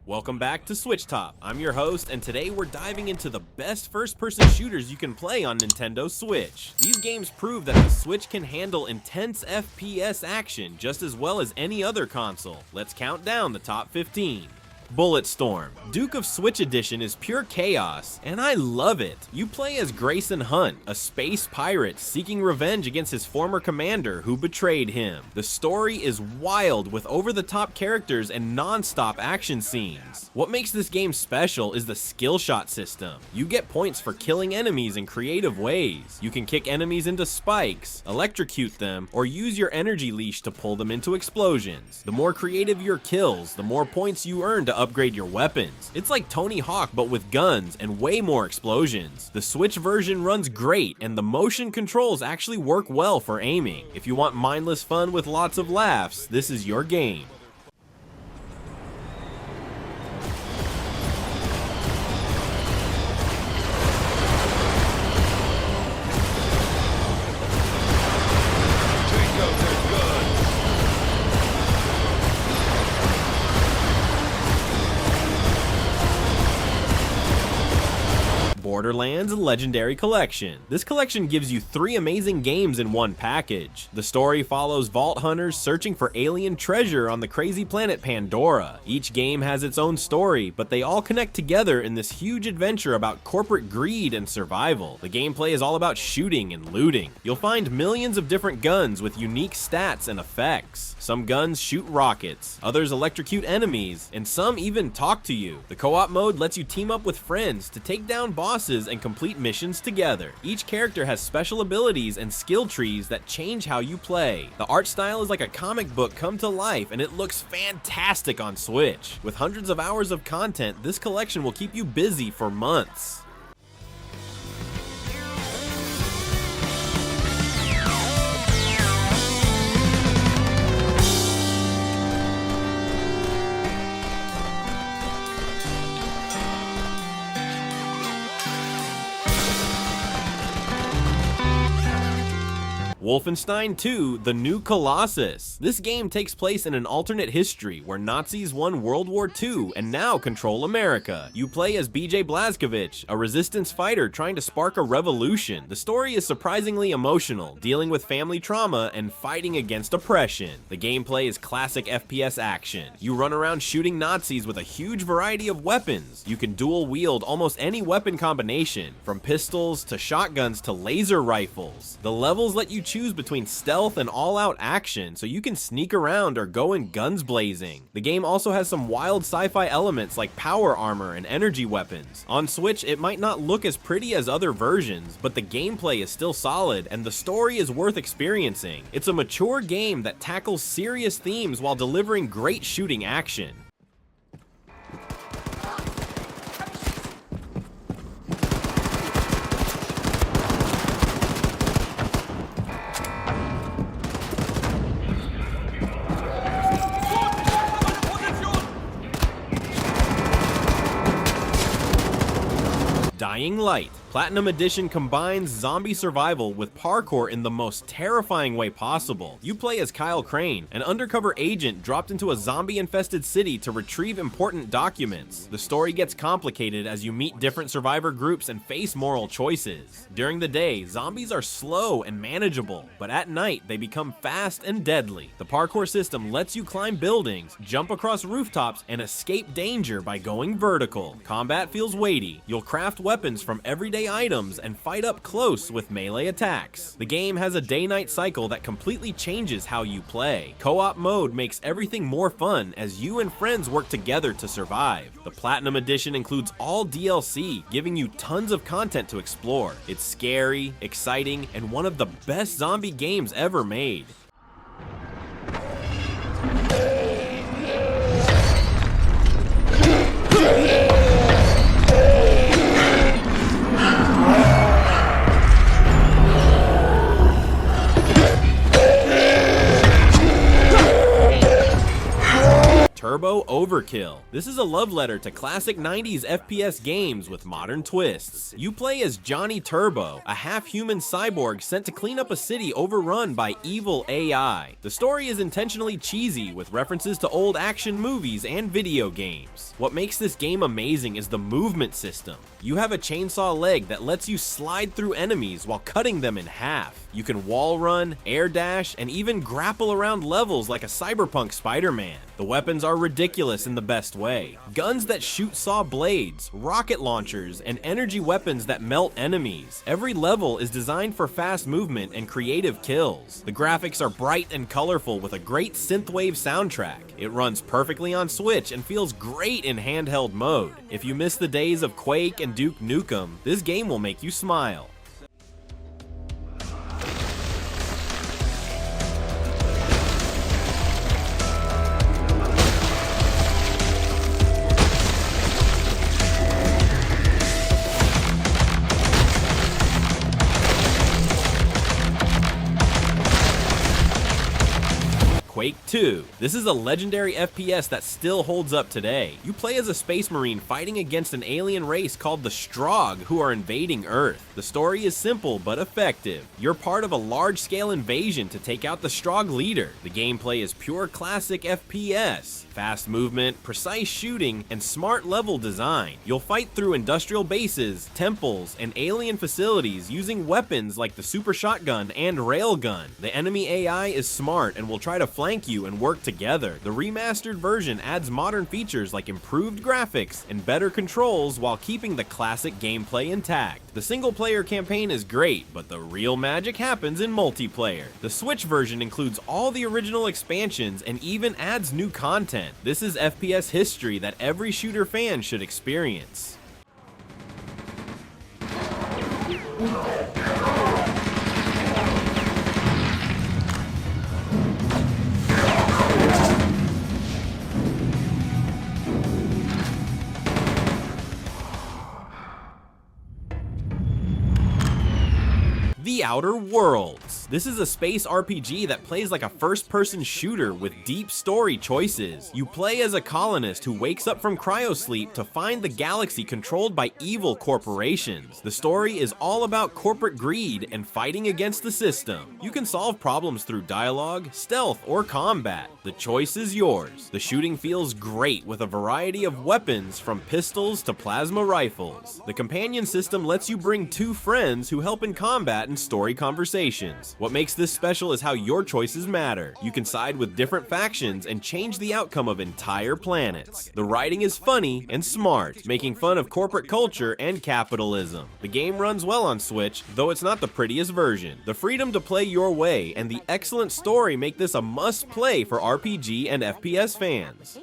Welcome back to SwitchTop. I'm your host, and today we're diving into the best first-person shooters you can play on Nintendo Switch. These games prove that the Switch can handle intense FPS action just as well as any other console. Let's count down the top 15. Bulletstorm. Duke of Switch Edition is pure chaos, and I love it. You play as Grayson Hunt, a space pirate seeking revenge against his former commander who betrayed him. The story is wild with over-the-top characters and non-stop action scenes. What makes this game special is the skill shot system. You get points for killing enemies in creative ways. You can kick enemies into spikes, electrocute them, or use your energy leash to pull them into explosions. The more creative your kills, the more points you earn to upgrade your weapons. It's like Tony Hawk but with guns and way more explosions. The Switch version runs great and the motion controls actually work well for aiming. If you want mindless fun with lots of laughs, this is your game. Borderlands Legendary Collection. This collection gives you 3 amazing games in one package. The story follows vault hunters searching for alien treasure on the crazy planet Pandora. Each game has its own story, but they all connect together in this huge adventure about corporate greed and survival. The gameplay is all about shooting and looting. You'll find millions of different guns with unique stats and effects. Some guns shoot rockets, others electrocute enemies, and some even talk to you. The co-op mode lets you team up with friends to take down bosses and complete missions together. Each character has special abilities and skill trees that change how you play. The art style is like a comic book come to life, and it looks fantastic on Switch. With hundreds of hours of content, this collection will keep you busy for months. Wolfenstein II: The New Colossus. This game takes place in an alternate history where Nazis won World War II and now control America. You play as BJ Blazkowicz, a resistance fighter trying to spark a revolution. The story is surprisingly emotional, dealing with family trauma and fighting against oppression. The gameplay is classic FPS action. You run around shooting Nazis with a huge variety of weapons. You can dual wield almost any weapon combination, from pistols to shotguns to laser rifles. The levels let you choose between stealth and all-out action, so you can sneak around or go in guns blazing. The game also has some wild sci-fi elements like power armor and energy weapons. On Switch, it might not look as pretty as other versions, but the gameplay is still solid and the story is worth experiencing. It's a mature game that tackles serious themes while delivering great shooting action. Dying Light. Platinum Edition combines zombie survival with parkour in the most terrifying way possible. You play as Kyle Crane, an undercover agent dropped into a zombie-infested city to retrieve important documents. The story gets complicated as you meet different survivor groups and face moral choices. During the day, zombies are slow and manageable, but at night they become fast and deadly. The parkour system lets you climb buildings, jump across rooftops, and escape danger by going vertical. Combat feels weighty. You'll craft weapons from everyday items and fight up close with melee attacks. The game has a day-night cycle that completely changes how you play. Co-op mode makes everything more fun as you and friends work together to survive. The Platinum Edition includes all DLC, giving you tons of content to explore. It's scary, exciting, and one of the best zombie games ever made. Turbo Overkill. This is a love letter to classic 90s FPS games with modern twists. You play as Johnny Turbo, a half-human cyborg sent to clean up a city overrun by evil AI. The story is intentionally cheesy with references to old action movies and video games. What makes this game amazing is the movement system. You have a chainsaw leg that lets you slide through enemies while cutting them in half. You can wall run, air dash, and even grapple around levels like a cyberpunk Spider-Man. The weapons are ridiculous in the best way. Guns that shoot saw blades, rocket launchers, and energy weapons that melt enemies. Every level is designed for fast movement and creative kills. The graphics are bright and colorful with a great synthwave soundtrack. It runs perfectly on Switch and feels great in handheld mode. If you miss the days of Quake and Duke Nukem, this game will make you smile. Quake II. This is a legendary FPS that still holds up today. You play as a space marine fighting against an alien race called the Strogg who are invading Earth. The story is simple but effective. You're part of a large-scale invasion to take out the Strogg leader. The gameplay is pure classic FPS. Fast movement, precise shooting, and smart level design. You'll fight through industrial bases, temples, and alien facilities using weapons like the super shotgun and railgun. The enemy AI is smart and will try to flank you and work together. The remastered version adds modern features like improved graphics and better controls while keeping the classic gameplay intact. The single-player campaign is great, but the real magic happens in multiplayer. The Switch version includes all the original expansions and even adds new content. This is FPS history that every shooter fan should experience. The Outer Worlds. This is a space RPG that plays like a first-person shooter with deep story choices. You play as a colonist who wakes up from cryosleep to find the galaxy controlled by evil corporations. The story is all about corporate greed and fighting against the system. You can solve problems through dialogue, stealth, or combat. The choice is yours. The shooting feels great with a variety of weapons from pistols to plasma rifles. The companion system lets you bring two friends who help in combat and story conversations. What makes this special is how your choices matter. You can side with different factions and change the outcome of entire planets. The writing is funny and smart, making fun of corporate culture and capitalism. The game runs well on Switch, though it's not the prettiest version. The freedom to play your way and the excellent story make this a must-play for RPG and FPS fans.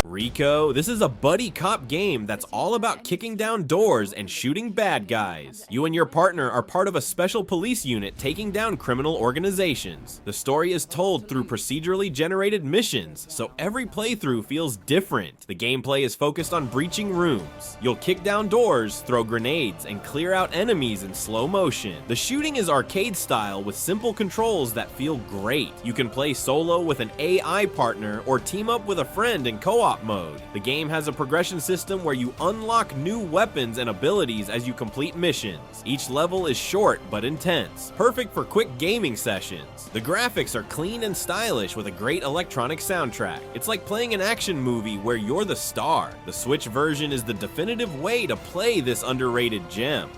RICO. This is a buddy cop game that's all about kicking down doors and shooting bad guys. You and your partner are part of a special police unit taking down criminal organizations. The story is told through procedurally generated missions, so every playthrough feels different. The gameplay is focused on breaching rooms. You'll kick down doors, throw grenades, and clear out enemies in slow motion. The shooting is arcade style with simple controls that feel great. You can play solo with an AI partner or team up with a friend in co-op mode. The game has a progression system where you unlock new weapons and abilities as you complete missions. Each level is short but intense, perfect for quick gaming sessions. The graphics are clean and stylish with a great electronic soundtrack. It's like playing an action movie where you're the star. The Switch version is the definitive way to play this underrated gem.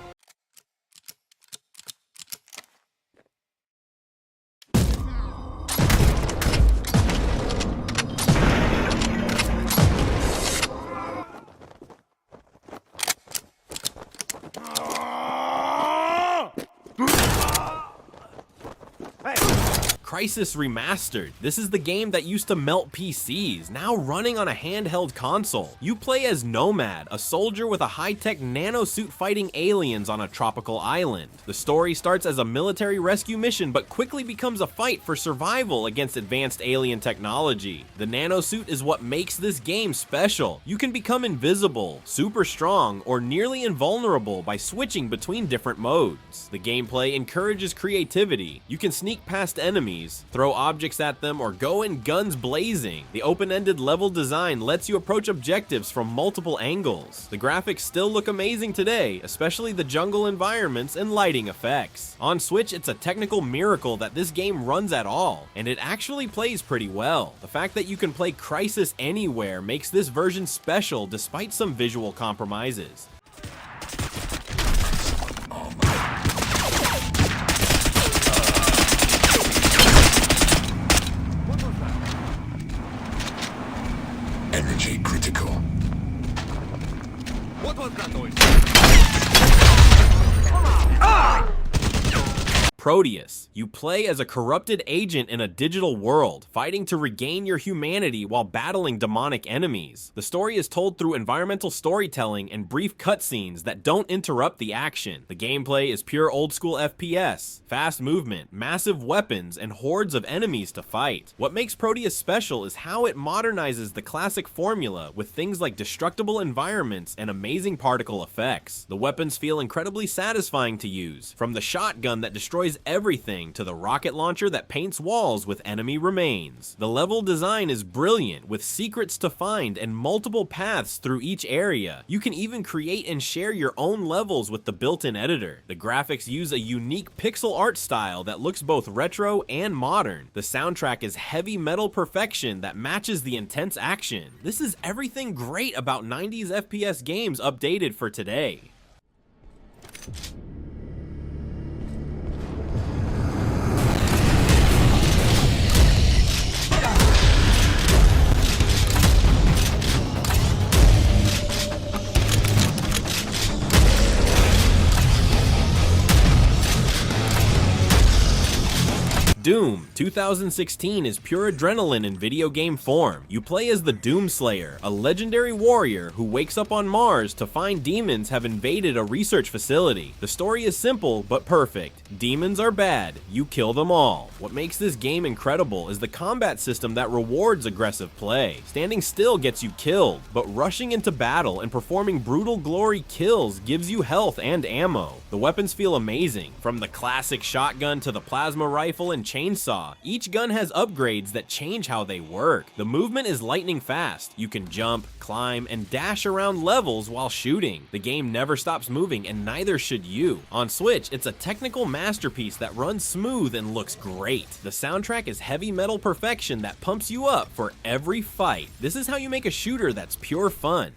Crysis Remastered. This is the game that used to melt PCs, now running on a handheld console. You play as Nomad, a soldier with a high-tech nanosuit fighting aliens on a tropical island. The story starts as a military rescue mission, but quickly becomes a fight for survival against advanced alien technology. The nanosuit is what makes this game special. You can become invisible, super strong, or nearly invulnerable by switching between different modes. The gameplay encourages creativity. You can sneak past enemies, throw objects at them, or go in guns blazing. The open-ended level design lets you approach objectives from multiple angles. The graphics still look amazing today, especially the jungle environments and lighting effects. On Switch, it's a technical miracle that this game runs at all, and it actually plays pretty well. The fact that you can play Crysis anywhere makes this version special despite some visual compromises. Energy critical. What was that noise? Prodeus. You play as a corrupted agent in a digital world, fighting to regain your humanity while battling demonic enemies. The story is told through environmental storytelling and brief cutscenes that don't interrupt the action. The gameplay is pure old-school FPS, fast movement, massive weapons, and hordes of enemies to fight. What makes Prodeus special is how it modernizes the classic formula with things like destructible environments and amazing particle effects. The weapons feel incredibly satisfying to use, from the shotgun that destroys everything to the rocket launcher that paints walls with enemy remains. The level design is brilliant, with secrets to find and multiple paths through each area. You can even create and share your own levels with the built-in editor. The graphics use a unique pixel art style that looks both retro and modern. The soundtrack is heavy metal perfection that matches the intense action. This is everything great about 90s FPS games updated for today. Doom 2016 is pure adrenaline in video game form. You play as the Doomslayer, a legendary warrior who wakes up on Mars to find demons have invaded a research facility. The story is simple but perfect. Demons are bad, you kill them all. What makes this game incredible is the combat system that rewards aggressive play. Standing still gets you killed, but rushing into battle and performing brutal glory kills gives you health and ammo. The weapons feel amazing, from the classic shotgun to the plasma rifle and chainsaw. Each gun has upgrades that change how they work. The movement is lightning fast. You can jump, climb, and dash around levels while shooting. The game never stops moving, and neither should you. On Switch, it's a technical masterpiece that runs smooth and looks great. The soundtrack is heavy metal perfection that pumps you up for every fight. This is how you make a shooter that's pure fun.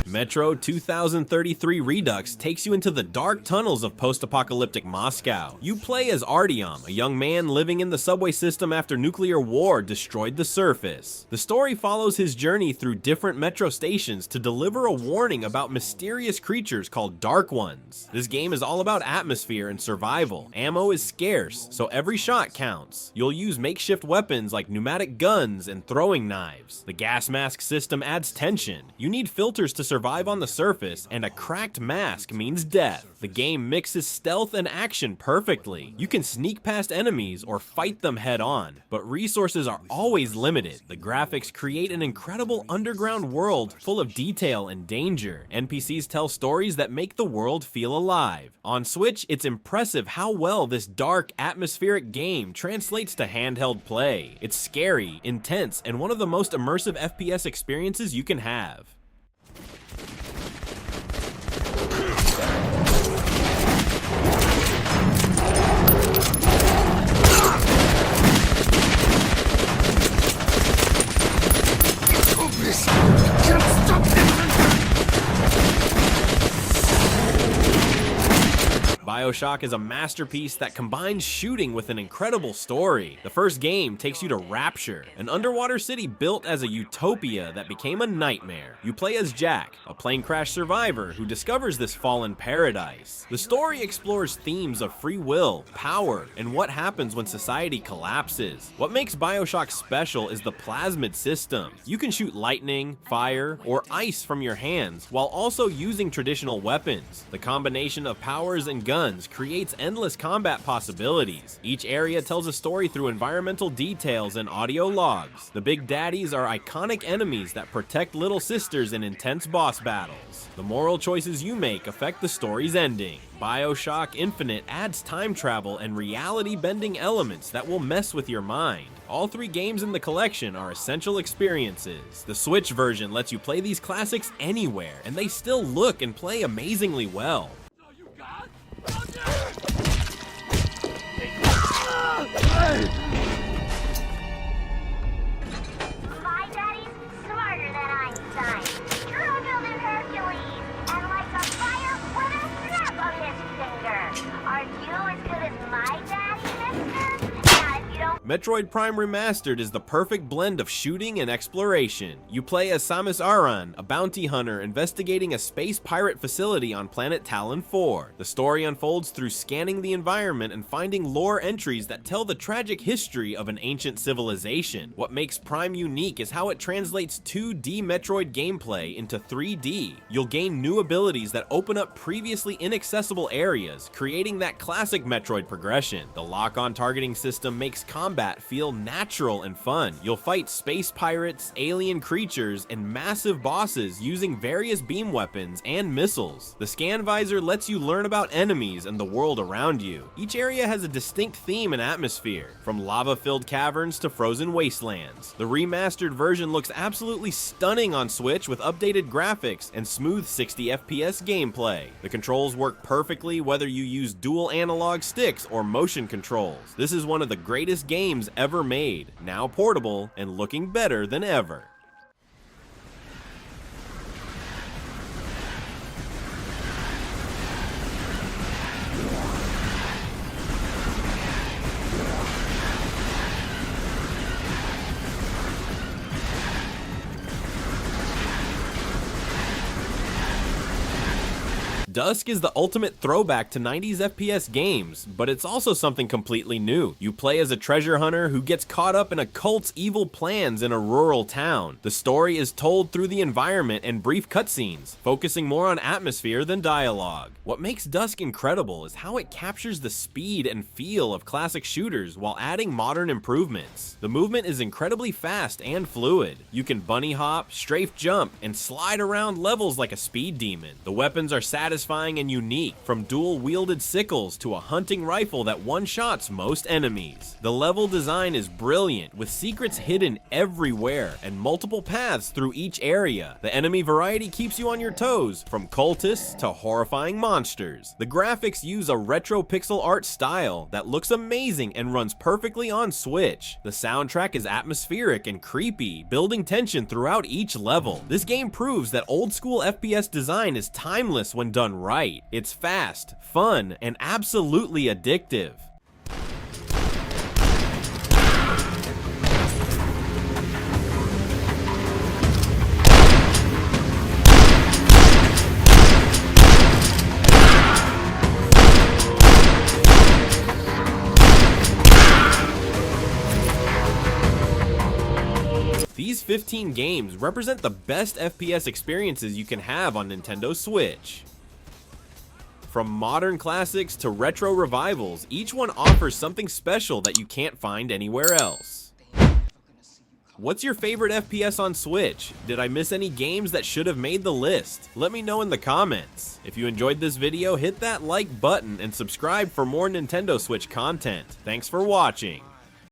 Metroid 2033 Redux takes you into the dark tunnels of post-apocalyptic Moscow. You play as Artyom, a young man living in the subway system after nuclear war destroyed the surface. The story follows his journey through different metro stations to deliver a warning about mysterious creatures called Dark Ones. This game is all about atmosphere and survival. Ammo is scarce, so every shot counts. You'll use makeshift weapons like pneumatic guns and throwing knives. The gas mask system adds tension. You need filters to survive on the surface, and a cracked mask means death. The game mixes stealth and action perfectly. You can sneak past enemies or fight them head on, but resources are always limited. The graphics create an incredible underground world full of detail and danger. NPCs tell stories that make the world feel alive. On Switch, it's impressive how well this dark, atmospheric game translates to handheld play. It's scary, intense, and one of the most immersive FPS experiences you can have. Can't stop this! BioShock is a masterpiece that combines shooting with an incredible story. The first game takes you to Rapture, an underwater city built as a utopia that became a nightmare. You play as Jack, a plane crash survivor who discovers this fallen paradise. The story explores themes of free will, power, and what happens when society collapses. What makes BioShock special is the plasmid system. You can shoot lightning, fire, or ice from your hands while also using traditional weapons. The combination of powers and guns creates endless combat possibilities. Each area tells a story through environmental details and audio logs. The Big Daddies are iconic enemies that protect little sisters in intense boss battles. The moral choices you make affect the story's ending. BioShock Infinite adds time travel and reality-bending elements that will mess with your mind. All 3 games in the collection are essential experiences. The Switch version lets you play these classics anywhere, and they still look and play amazingly well. My daddy's smarter than Einstein. True building Hercules, and lights on fire with a snap of his finger. Aren't you as good as my daddy, mister? Now, if you don't... Metroid Prime Remastered is the perfect blend of shooting and exploration. You play as Samus Aran, a bounty hunter investigating a space pirate facility on planet Talon 4. The story unfolds through scanning the environment and finding lore entries that tell the tragic history of an ancient civilization. What makes Prime unique is how it translates 2D Metroid gameplay into 3D. You'll gain new abilities that open up previously inaccessible areas, creating that classic Metroid progression. The lock-on targeting system makes combat feel natural and fun. You'll fight space pirates, alien creatures, and massive bosses using various beam weapons and missiles. The scan visor lets you learn about enemies and the world around you. Each area has a distinct theme and atmosphere, from lava-filled caverns to frozen wastelands. The remastered version looks absolutely stunning on Switch with updated graphics and smooth 60 FPS gameplay. The controls work perfectly whether you use dual analog sticks or motion controls. This is one of the greatest games ever made, now portable and looking better than ever. Dusk is the ultimate throwback to 90s FPS games, but it's also something completely new. You play as a treasure hunter who gets caught up in a cult's evil plans in a rural town. The story is told through the environment and brief cutscenes, focusing more on atmosphere than dialogue. What makes Dusk incredible is how it captures the speed and feel of classic shooters while adding modern improvements. The movement is incredibly fast and fluid. You can bunny hop, strafe jump, and slide around levels like a speed demon. The weapons are satisfying and unique, from dual-wielded sickles to a hunting rifle that one-shots most enemies. The level design is brilliant, with secrets hidden everywhere and multiple paths through each area. The enemy variety keeps you on your toes, from cultists to horrifying monsters. The graphics use a retro pixel art style that looks amazing and runs perfectly on Switch. The soundtrack is atmospheric and creepy, building tension throughout each level. This game proves that old-school FPS design is timeless when done right. It's fast, fun, and absolutely addictive. These 15 games represent the best FPS experiences you can have on Nintendo Switch. From modern classics to retro revivals, each one offers something special that you can't find anywhere else. What's your favorite FPS on Switch? Did I miss any games that should have made the list? Let me know in the comments. If you enjoyed this video, hit that like button and subscribe for more Nintendo Switch content. Thanks for watching.